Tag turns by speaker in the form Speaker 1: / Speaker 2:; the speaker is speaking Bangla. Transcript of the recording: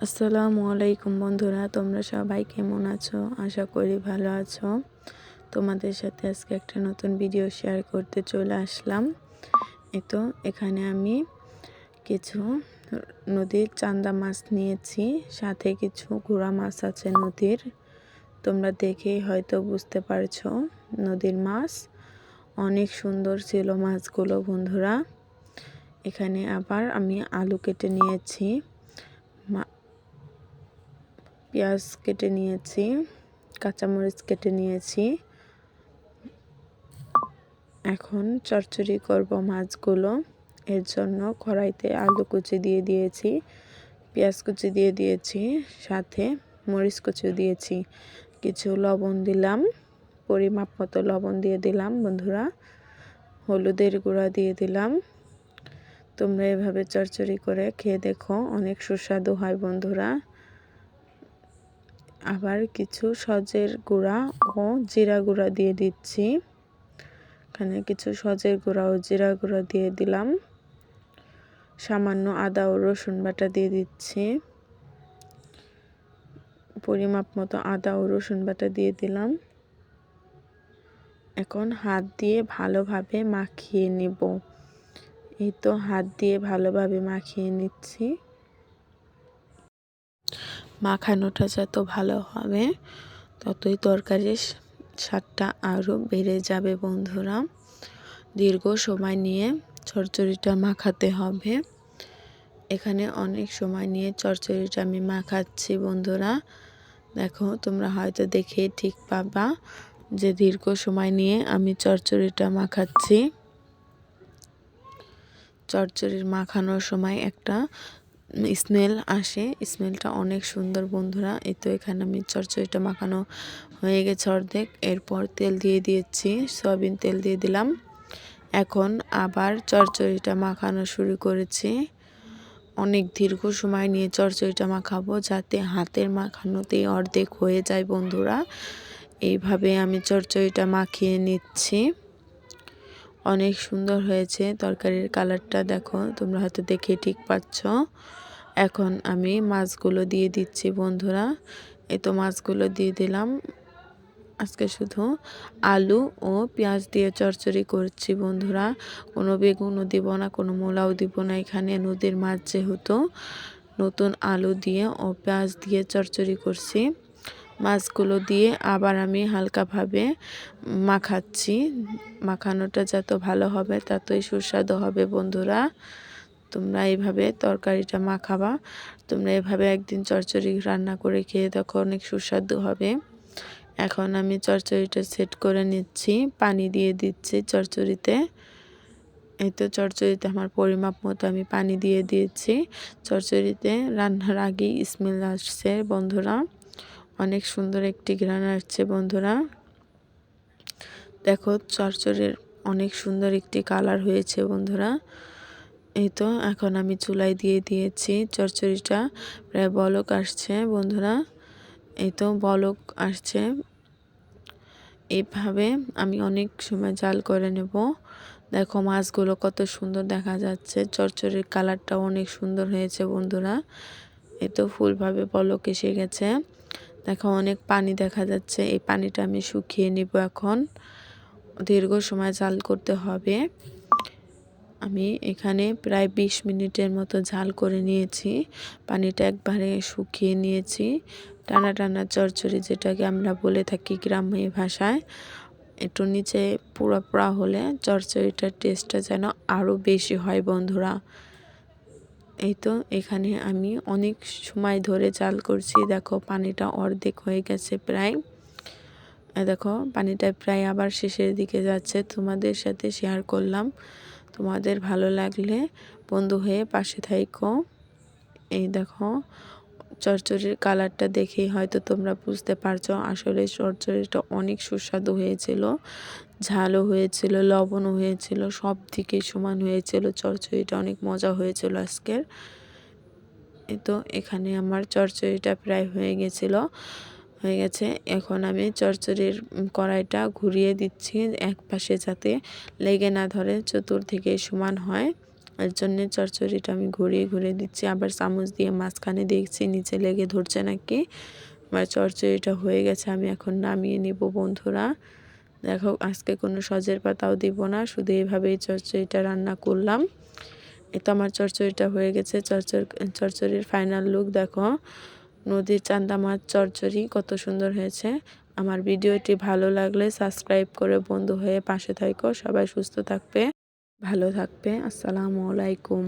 Speaker 1: আসসালামু আলাইকুম বন্ধুরা, তোমরা সবাই কেমন আছো? আশা করি ভালো আছো। তোমাদের সাথে আজকে একটা নতুন ভিডিও শেয়ার করতে চলে আসলাম। এখানে আমি কিছু নদীর চান্দা মাছ নিয়েছি, সাথে কিছু গুড়া মাছ আছে নদীর। তোমরা দেখেই হয়তো বুঝতে পারছো নদীর মাছ। অনেক সুন্দর ছিল মাছগুলো বন্ধুরা। এখানে আবার আমি আলু কেটে নিয়েছি, পেঁয়াজ কেটে নিয়েছি, কাঁচামরিচ কেটে নিয়েছি। এখন চচ্চড়ি করব মাছগুলো। এর জন্য কড়াইতে আলু কুচি দিয়ে দিয়েছি, পেঁয়াজ কুচি দিয়ে দিয়েছি, সাথে মরিচ কুচি দিয়েছি। কিছু লবণ দিলাম, পরিমাপ মতো লবণ দিয়ে দিলাম বন্ধুরা। হলুদের গুঁড়া দিয়ে দিলাম। তোমরা এভাবে চচ্চড়ি করে খেয়ে দেখো, অনেক সুস্বাদু হয় বন্ধুরা। আবার কিছু সজের গুঁড়া ও জিরা গুঁড়া দিয়ে দিচ্ছি। এখানে কিছু সজের গুঁড়া ও জিরা গুঁড়া দিয়ে দিলাম। সামান্য আদা ও রসুন বাটা দিয়ে দিচ্ছি। পরিমাপ মতো আদা ও রসুন বাটা দিয়ে দিলাম। এখন হাত দিয়ে ভালোভাবে মাখিয়ে নেব। হাত দিয়ে ভালোভাবে মাখিয়ে নিচ্ছি। মাখানোটা যত ভালো হবে ততই তরকারির স্বাদটা আরও বেড়ে যাবে বন্ধুরা। দীর্ঘ সময় নিয়ে চচ্চড়িটা মাখাতে হবে। এখানে অনেক সময় নিয়ে চচ্চড়িটা আমি মাখাচ্ছি বন্ধুরা। দেখো, তোমরা হয়তো দেখে ঠিক পাবা যে দীর্ঘ সময় নিয়ে আমি চচ্চড়িটা মাখাচ্ছি। চচ্চড়ির মাখানোর সময় একটা স্মেল আসে, স্মেলটা অনেক সুন্দর বন্ধুরা। এখানে আমি চচ্চড়িটা মাখানো হয়ে গেছে অর্ধেক। এরপর তেল দিয়ে দিয়েছি, সয়াবিন তেল দিয়ে দিলাম। এখন আবার চচ্চড়িটা মাখানো শুরু করেছি। অনেক দীর্ঘ সময় নিয়ে চচ্চড়িটা মাখাবো, যাতে হাতের মাখানোতেই অর্ধেক হয়ে যায় বন্ধুরা। এইভাবে আমি চচ্চড়িটা মাখিয়ে নিচ্ছি। অনেক সুন্দর হয়েছে তরকারির কালারটা, দেখো তোমরা হয়তো দেখে ঠিক পাচ্ছ। এখন আমি মাছগুলো দিয়ে দিচ্ছি বন্ধুরা। মাছগুলো দিয়ে দিলাম। আজকে শুধু আলু ও পেঁয়াজ দিয়ে চচ্চড়ি করছি বন্ধুরা। কোনো বেগুনও দিব না, কোনো মূলাও দিব না। এখানে নদীর মাছ যেহেতু, নতুন আলু দিয়ে ও পেঁয়াজ দিয়ে চচ্চড়ি করছি। মাছগুলো দিয়ে আবার আমি হালকাভাবে মাখাচ্ছি। মাখানোটা যত ভালো হবে ততই সুস্বাদু হবে বন্ধুরা। তোমরা এইভাবে তরকারিটা মাখাবা। তোমরা এভাবে একদিন চচ্চড়ি রান্না করে খেয়ে দেখো, অনেক সুস্বাদু হবে। এখন আমি চচ্চড়িটা সেট করে নিচ্ছি, পানি দিয়ে দিচ্ছি চচ্চড়িতে। চচ্চড়িতে আমার পরিমাপ মতো আমি পানি দিয়ে দিয়েছি। চচ্চড়িতে রান্নার আগেই স্মেল আসছে বন্ধুরা, অনেক সুন্দর একটি ঘ্রাণ আসছে বন্ধুরা। দেখো, চচ্চড়ির অনেক সুন্দর একটি কালার হয়েছে বন্ধুরা। এখন আমি চুলায় দিয়ে দিয়েছি চচ্চড়িটা, প্রায় বলক আসছে বন্ধুরা। বলক আসছে। এইভাবে আমি অনেক সময় জাল করে নেব। দেখো, মাছগুলো কত সুন্দর দেখা যাচ্ছে। চচ্চড়ির কালারটা অনেক সুন্দর হয়েছে বন্ধুরা। ফুলভাবে বলক এসে গেছে। দেখো, অনেক পানি দেখা যাচ্ছে। এই পানিটা আমি শুকিয়ে নিব। এখন দীর্ঘ সময় জাল করতে হবে। আমি এখানে প্রায় 20 মিনিটের মতো ঝাল করে নিয়েছি। পানিটা একবারে শুকিয়ে নিয়েছি। টানা টানা চচ্চড়ি যেটাকে আমরা বলে থাকি গ্রাম্য ভাষায়, একটু নিচে পোড়া পোড়া হলে চচ্চড়িটার টেস্টটা যেন আরও বেশি হয় বন্ধুরা। এখানে আমি অনেক সময় ধরে জাল করছি। দেখো, পানিটা অর্ধেক হয়ে গেছে প্রায়। দেখো, পানিটা প্রায় আবার শেষের দিকে যাচ্ছে। তোমাদের সাথে শেয়ার করলাম। তোমাদের ভালো লাগলে বন্ধু হয়ে পাশে থাইকো। দেখো, চচ্চড়ির কালারটা দেখেই হয়তো তোমরা বুঝতে পারছো, আসলে চচ্চড়িটা অনেক সুস্বাদু হয়েছিল। ঝালও হয়েছিল, লবণও হয়েছিল, সব দিকে সমান হয়েছিল। চচ্চড়িটা অনেক মজা হয়েছিল আজকের। এখানে আমার চচ্চড়িটা প্রায় হয়ে গেছে। এখন আমি চচ্চড়ির কড়াইটা ঘুরিয়ে দিচ্ছি এক পাশে, যাতে লেগে না ধরে, চতুর্দিকে সমান হয়। এর জন্যে চচ্চড়িটা আমি ঘুরিয়ে ঘুরিয়ে দিচ্ছি। আবার চামচ দিয়ে মাঝখানে দেখছি নিচে লেগে ধরছে নাকি। আমার চচ্চড়িটা হয়ে গেছে, আমি এখন নামিয়ে নেব বন্ধুরা। দেখো আজকে কোনো সজের পাতাও দিব না, শুধু এইভাবেই চচ্চড়িটা রান্না করলাম। এই তো আমার চচ্চড়িটা হয়ে গেছে। চচ্চড়ির ফাইনাল লুক দেখো, নদীর চান্দা মাছ চচ্চড়ি কত সুন্দর হয়েছে। আমার ভিডিওটি ভালো লাগলে সাবস্ক্রাইব করে বন্ধু হয়ে পাশে থাকো। সবাই সুস্থ থাকবে, ভালো থাকবে। আসসালামু আলাইকুম।